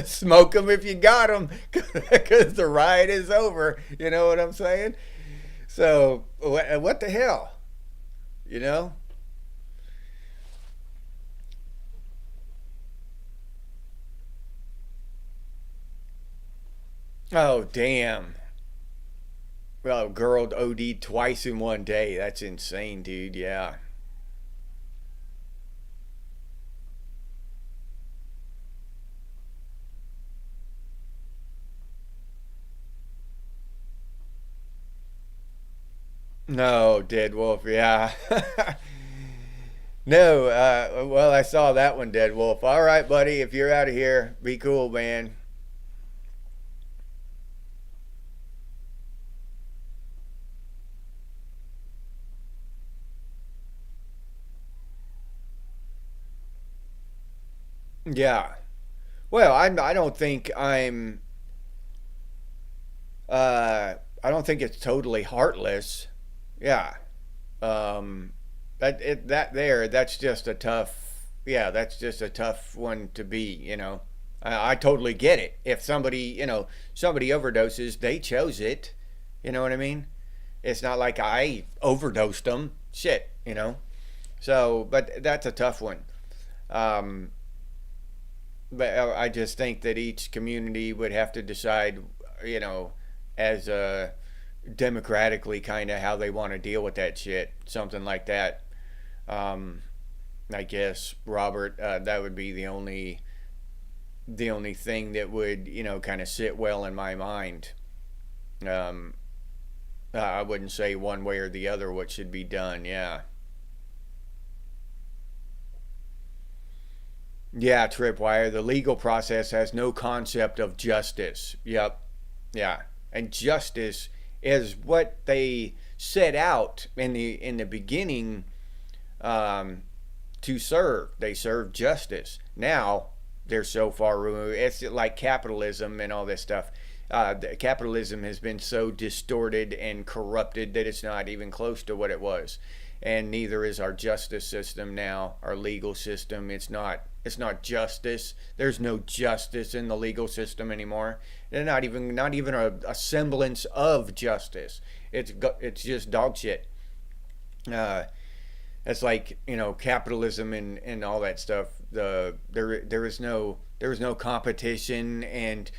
smoke them if you got them, because the ride is over. You know what I'm saying? So what the hell? You know? Oh damn. Well, girl OD'd twice in one day. That's insane, dude. Yeah. No, Dead Wolf, yeah. No, well, I saw that one, Dead Wolf. All right, buddy, if you're out of here, be cool, man. Yeah. Well, I don't think I don't think it's totally heartless. Yeah. Um, that's just a tough, yeah, that's just a tough one to be, you know. I totally get it. If somebody, somebody overdoses, they chose it. You know what I mean? It's not like I overdosed them. Shit, you know. So, but that's a tough one. Um, but I just think that each community would have to decide, you know, as democratically kind of how they want to deal with that shit, something like that. Um, I guess Robert, that would be the only thing that would kind of sit well in my mind. Um, I wouldn't say one way or the other what should be done. Yeah, yeah, Tripwire. The legal process has no concept of justice. Yep. Yeah, and justice is what they set out in the beginning um, to serve. They serve justice. Now they're so far removed. It's like capitalism and all this stuff. Capitalism has been so distorted and corrupted that it's not even close to what it was, and neither is our justice system now. Our legal system. It's not. It's not justice. There's no justice in the legal system anymore. They're not even a semblance of justice. It's just dog shit. Uh, it's like capitalism and all that stuff. There is no competition and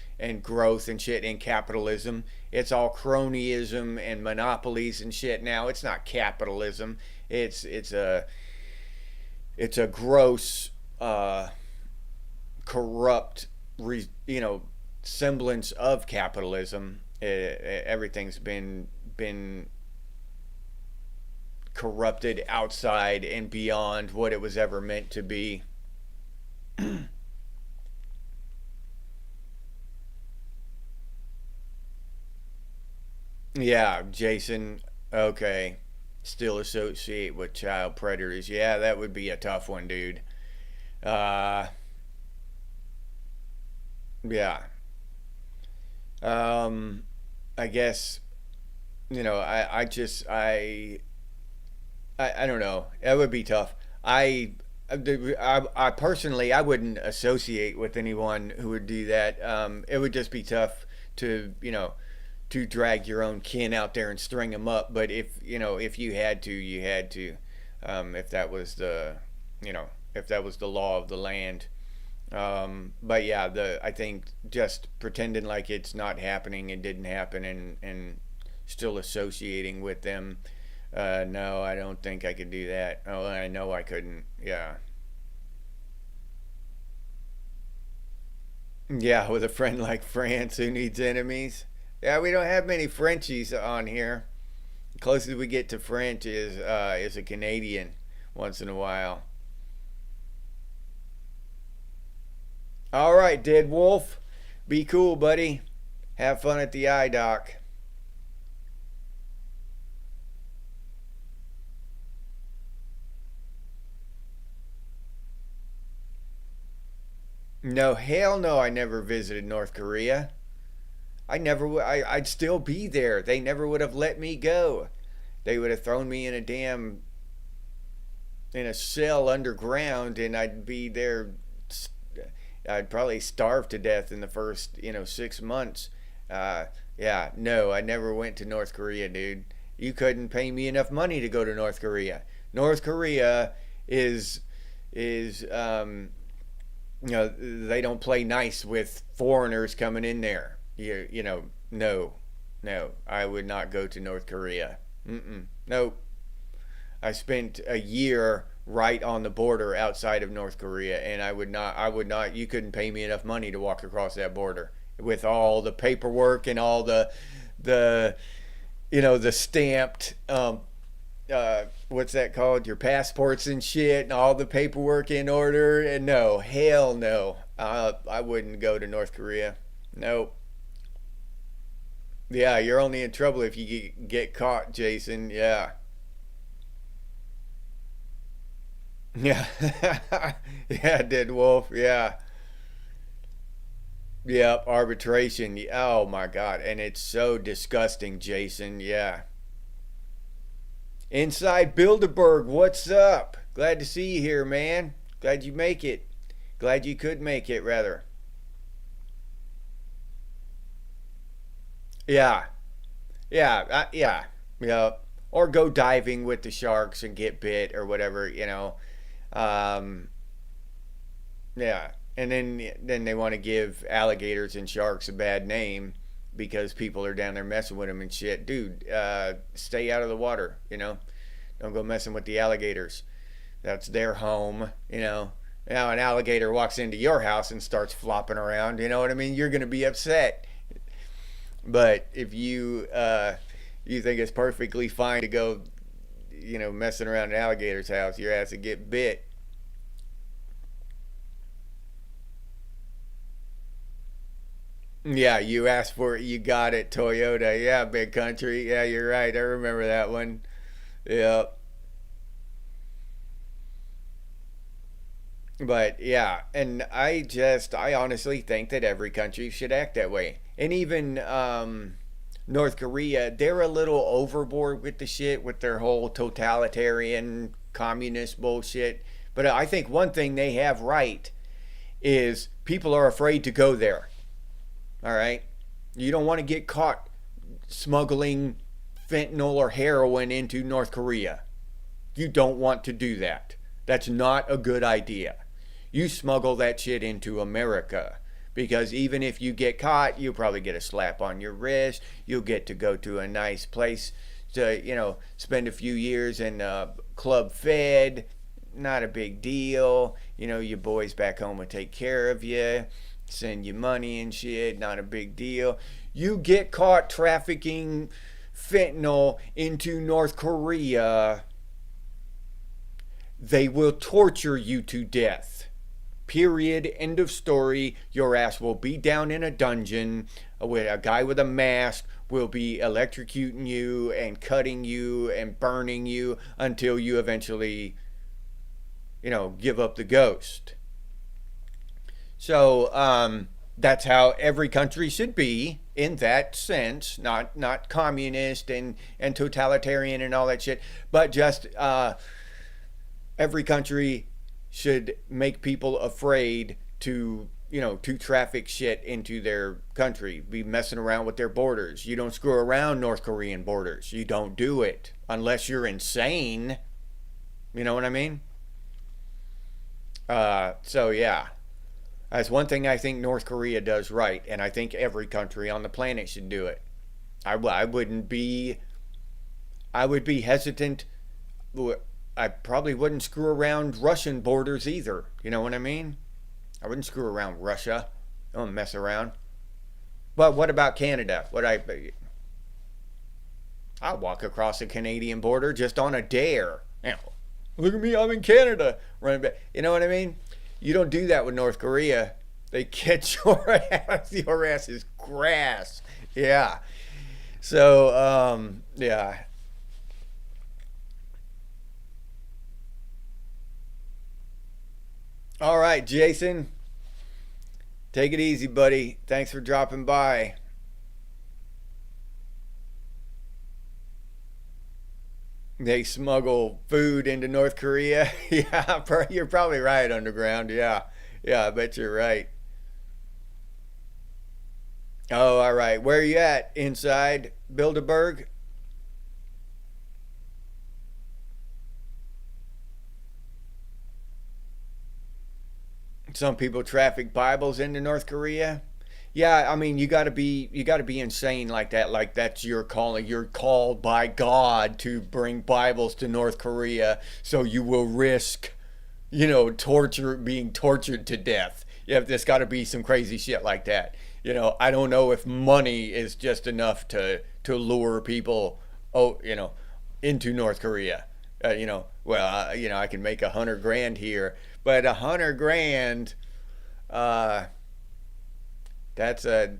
growth and shit in capitalism. It's all cronyism and monopolies and shit. Now it's not capitalism. It's a gross corrupt semblance of capitalism. Everything's been corrupted outside and beyond what it was ever meant to be. Yeah, Jason. Okay. Still associate with child predators. Yeah, that would be a tough one, dude. Uh, yeah. Um, I guess I just I don't know. It would be tough. I personally I wouldn't associate with anyone who would do that. It would just be tough to to drag your own kin out there and string them up. But if you had to, you had to. If that was you know if that was the law of the land. But yeah, the I think just pretending like it's not happening, it didn't happen, and still associating with them. No, I don't think I could do that. Oh, I know I couldn't. Yeah. Yeah, with a friend like France who needs enemies. Yeah, we don't have many Frenchies on here. The closest we get to French is a Canadian once in a while. All right, Dead Wolf. Be cool, buddy. Have fun at the eye doc. No, hell no, I never visited North Korea. I never would. I'd still be there. They never would have let me go. They would have thrown me in a cell underground, and I'd be there. I'd probably starve to death in the first 6 months. Uh, yeah, no, I never went to North Korea, dude. You couldn't pay me enough money to go to North Korea. North Korea is is they don't play nice with foreigners coming in there. No, no, I would not go to North Korea. Mm-mm, nope. I spent a year right on the border outside of North Korea, and I would not. You couldn't pay me enough money to walk across that border with all the paperwork and all the the stamped, what's that called? Your passports and shit and all the paperwork in order. And no, hell no. I wouldn't go to North Korea. Nope. Yeah, you're only in trouble if you get caught, Jason. Yeah. Yeah. Yeah, Dead Wolf. Yeah. Yep, arbitration. Oh my God. And it's so disgusting, Jason. Yeah. Inside Bilderberg, what's up? Glad to see you here, man. Glad you make it. Glad you could make it, rather. Yeah. Yeah. Yeah. Yeah. Or go diving with the sharks and get bit or whatever. Um, yeah. And then they want to give alligators and sharks a bad name because people are down there messing with them and shit. Dude, stay out of the water. Don't go messing with the alligators. That's their home. Now an alligator walks into your house and starts flopping around. You know what I mean? You're gonna be upset. But if you think it's perfectly fine to go, messing around an alligator's house, your ass would get bit. Yeah, you asked for it, you got it, Toyota. Yeah, big country. Yeah, you're right. I remember that one. Yeah. But yeah, and I honestly think that every country should act that way. And even North Korea, they're a little overboard with the shit with their whole totalitarian communist bullshit. But I think one thing they have right is people are afraid to go there. All right? You don't want to get caught smuggling fentanyl or heroin into North Korea. You don't want to do that. That's not a good idea. You smuggle that shit into America. Because even if you get caught, you'll probably get a slap on your wrist. You'll get to go to a nice place to, spend a few years in Club Fed. Not a big deal. Your boys back home will take care of you, send you money and shit. Not a big deal. You get caught trafficking fentanyl into North Korea, they will torture you to death. Period. End of story. Your ass will be down in a dungeon with a guy with a mask will be electrocuting you and cutting you and burning you until you eventually, give up the ghost. So that's how every country should be in that sense, not communist and totalitarian and all that shit, but just every country should make people afraid to traffic shit into their country, be messing around with their borders. You don't screw around North Korean borders. You don't do it unless you're insane. You know what I mean? So yeah, that's one thing I think North Korea does right, and I think every country on the planet should do it. I wouldn't be. I would be hesitant. I probably wouldn't screw around Russian borders either. You know what I mean? I wouldn't screw around Russia. I don't mess around. But what about Canada? I'll walk across the Canadian border just on a dare. Look at me, I'm in Canada. Running back. You know what I mean? You don't do that with North Korea. They catch your ass. Your ass is grass. Yeah. So, yeah. All right, Jason. Take it easy, buddy. Thanks for dropping by. They smuggle food into North Korea. Yeah, you're probably right, Underground. Yeah. Yeah, I bet you're right. Oh, all right. Where are you at? Inside Bilderberg? Some people traffic Bibles into North Korea. Yeah, I mean, you got to be insane like that. Like that's your calling. You're called by God to bring Bibles to North Korea, so you will risk, being tortured to death. Yeah, there's got to be some crazy shit like that. I don't know if money is just enough to lure people, oh, into North Korea. I can make 100 grand here, but 100 grand, uh, that's a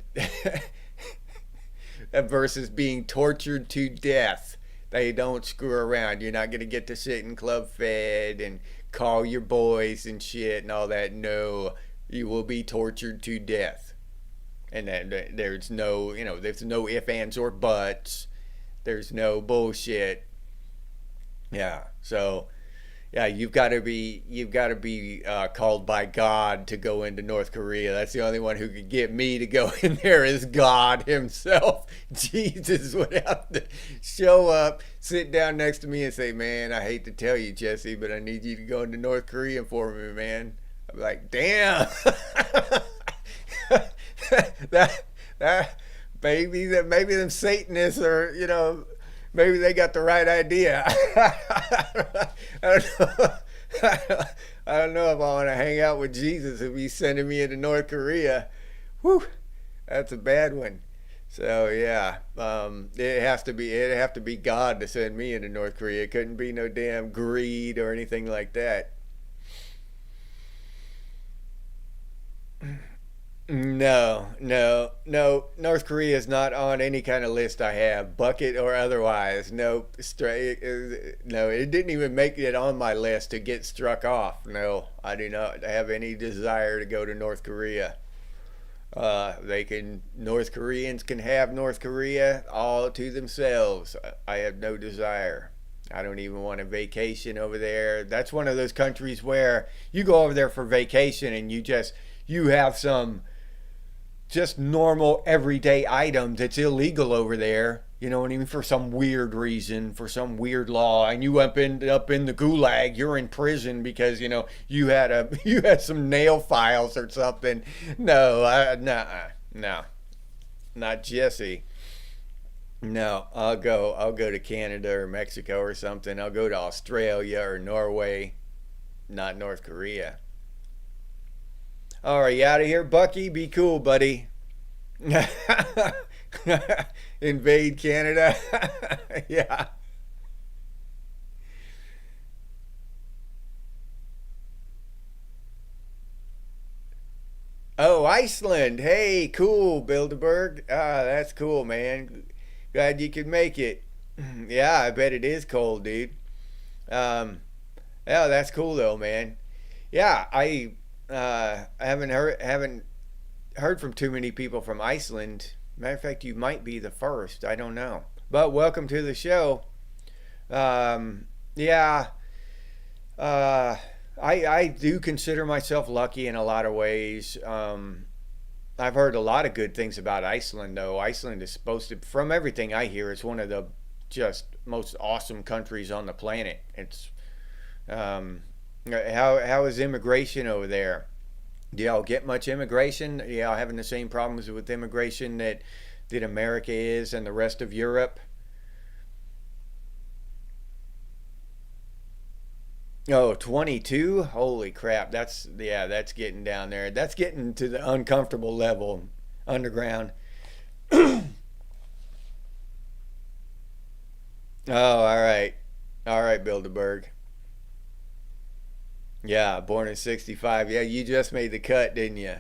versus being tortured to death. They don't screw around. You're not going to get to sit in Club Fed and call your boys and shit and all that. No, you will be tortured to death. And then there's no ifs, ands, or buts. There's no bullshit. Yeah. So, yeah, you've got to be called by God to go into North Korea. That's the only one who could get me to go in there is God himself. Jesus would have to show up, sit down next to me, and say, "Man, I hate to tell you, Jesse, but I need you to go into North Korea for me, man." I'd be like, "Damn." that maybe them Satanists are, maybe they got the right idea. I don't know. I don't know if I want to hang out with Jesus if he's sending me into North Korea. Whew, that's a bad one. So yeah, it'd have to be God to send me into North Korea. It couldn't be no damn greed or anything like that. No, no, no. North Korea is not on any kind of list I have, bucket or otherwise. Nope, straight. No, it didn't even make it on my list to get struck off. No, I do not have any desire to go to North Korea. North Koreans can have North Korea all to themselves. I have no desire. I don't even want a vacation over there. That's one of those countries where you go over there for vacation and you have some just normal everyday item that's illegal over there. You know what I mean? For some weird reason, for some weird law, and you end up in the gulag. You're in prison because you had you had some nail files or something. No, no, not Jesse. No, I'll go to Canada or Mexico or something. I'll go to Australia or Norway, not North Korea. All right, you out of here, Bucky? Be cool, buddy. Invade Canada. Yeah. Oh, Iceland. Hey, cool, Bilderberg. Ah, that's cool, man. Glad you could make it. Yeah, I bet it is cold, dude. Um, yeah, that's cool though, man. Yeah, I haven't heard from too many people from Iceland. Matter of fact, you might be the first. I don't know. But welcome to the show. Yeah, uh, I do consider myself lucky in a lot of ways. I've heard a lot of good things about Iceland, though. Iceland is supposed to, from everything I hear, it's one of the just most awesome countries on the planet. It's um, how is immigration over there? Do y'all get much immigration? Y'all having the same problems with immigration that America is and the rest of Europe? Oh, 22? Holy crap. That's getting down there. That's getting to the uncomfortable level underground. Oh, all right. All right, Bilderberg. Yeah, born in 65. Yeah, you just made the cut, didn't you?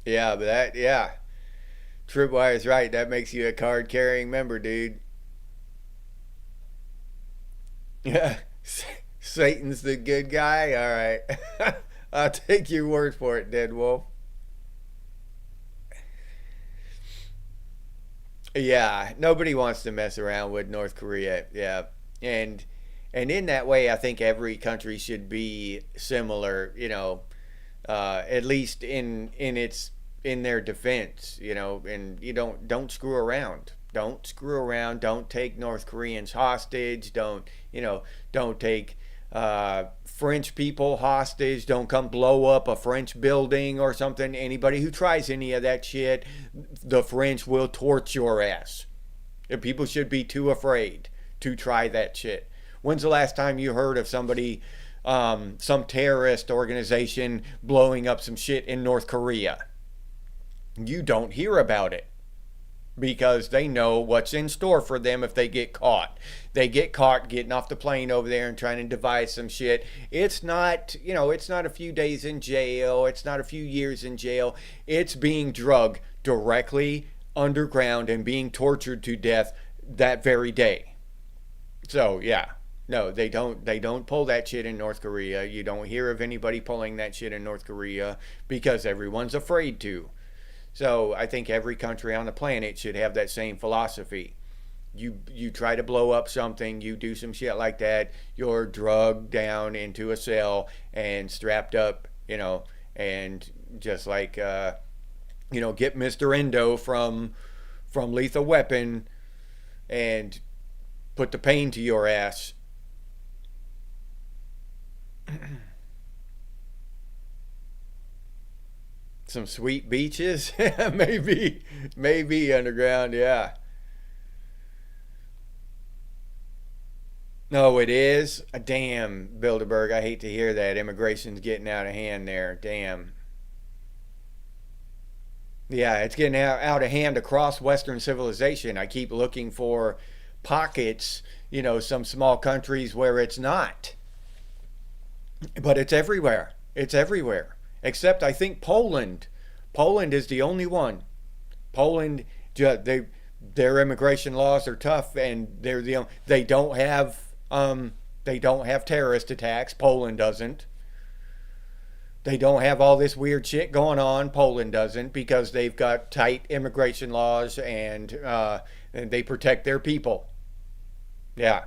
Yeah, yeah. Tripwire's right. That makes you a card carrying member, dude. Yeah. Satan's the good guy? All right. I'll take your word for it, Dead Wolf. Yeah, nobody wants to mess around with North Korea. Yeah. And in that way, I think every country should be similar, at least in their defense, and you don't screw around. Don't screw around. Don't take North Koreans hostage. Don't take French people hostage. Don't come blow up a French building or something. Anybody who tries any of that shit, the French will torch your ass. And people should be too afraid to try that shit. When's the last time you heard of somebody, some terrorist organization blowing up some shit in North Korea? You don't hear about it because they know what's in store for them if they get caught. They get caught getting off the plane over there and trying to devise some shit. It's not, it's not a few days in jail. It's not a few years in jail. It's being drugged directly underground and being tortured to death that very day. So, yeah. No, they don't pull that shit in North Korea. You don't hear of anybody pulling that shit in North Korea because everyone's afraid to. So I think every country on the planet should have that same philosophy. You try to blow up something, you do some shit like that, you're drugged down into a cell and strapped up, and just like get Mr. Endo from Lethal Weapon and put the pain to your ass. Some sweet beaches. Maybe underground, yeah. No, it is. Damn, Bilderberg, I hate to hear that. Immigration's getting out of hand there. Damn. Yeah, it's getting out of hand across Western civilization. I keep looking for pockets, some small countries where it's not. But it's everywhere. It's everywhere. Except I think Poland. Poland is the only one. Poland, their immigration laws are tough, and they don't have terrorist attacks. Poland doesn't. They don't have all this weird shit going on. Poland doesn't because they've got tight immigration laws and they protect their people. Yeah,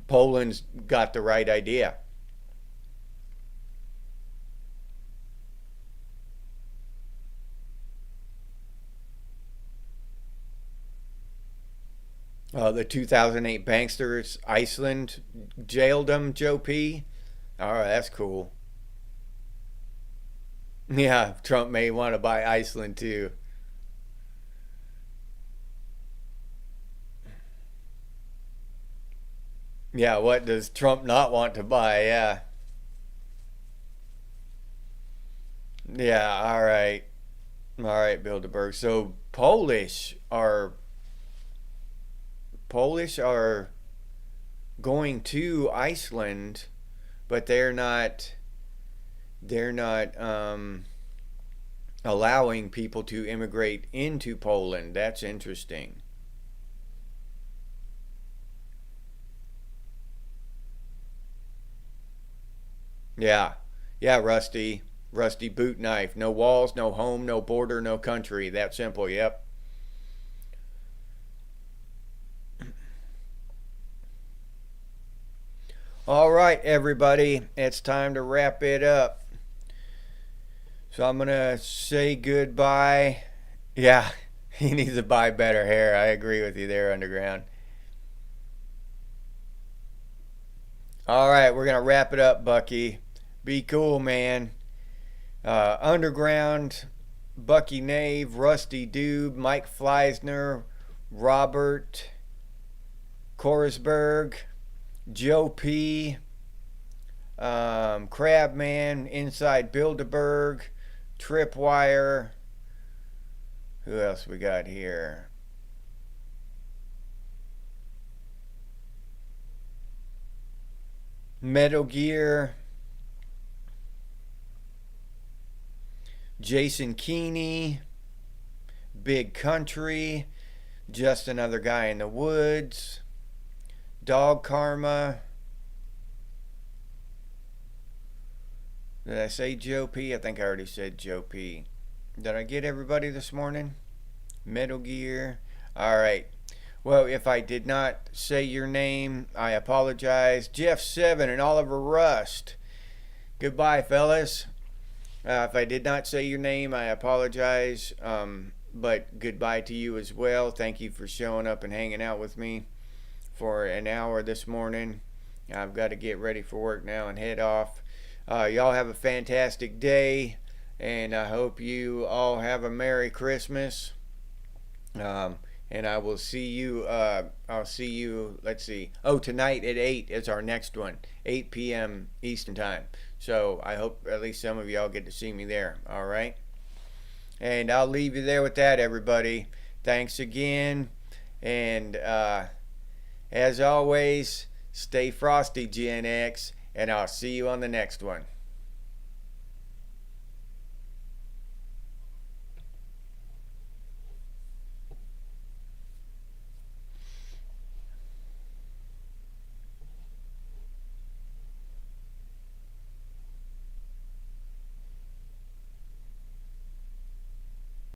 Poland's got the right idea. The 2008 banksters, Iceland jailed them, Joe P. All right, that's cool. Yeah, Trump may want to buy Iceland too. Yeah, what does Trump not want to buy? Yeah. Yeah, all right. All right, Bilderberg. So Polish are going to Iceland, but they're not allowing people to immigrate into Poland. That's interesting. Yeah. Yeah, Rusty. Rusty boot knife. No walls, no home, no border, no country. That simple. Yep. All right, everybody. It's time to wrap it up. So I'm going to say goodbye. Yeah, he needs to buy better hair. I agree with you there, Underground. All right, we're going to wrap it up, Bucky. Be cool, man. Underground, Bucky Nave, Rusty Doob, Mike Fleisner, Robert Korsberg, Joe P, Crabman, Inside Bilderberg, Tripwire. Who else we got here? Metal Gear, Jason Keeney, Big Country, Just Another Guy in the Woods, Dog Karma. Did I say Joe P? I think I already said Joe P. Did I get everybody this morning? Metal Gear. All right. Well, if I did not say your name, I apologize. Jeff Seven and Oliver Rust. Goodbye, fellas. If I did not say your name, I apologize. But goodbye to you as well. Thank you for showing up and hanging out with me for an hour this morning. I've got to get ready for work now and head off. Y'all have a fantastic day, and I hope you all have a Merry Christmas. And I will see you. I'll see you. Let's see. Oh, tonight at 8 is our next one, 8 p.m. Eastern Time. So I hope at least some of y'all get to see me there. All right. And I'll leave you there with that, everybody. Thanks again. And as always, stay frosty, Gen X, and I'll see you on the next one.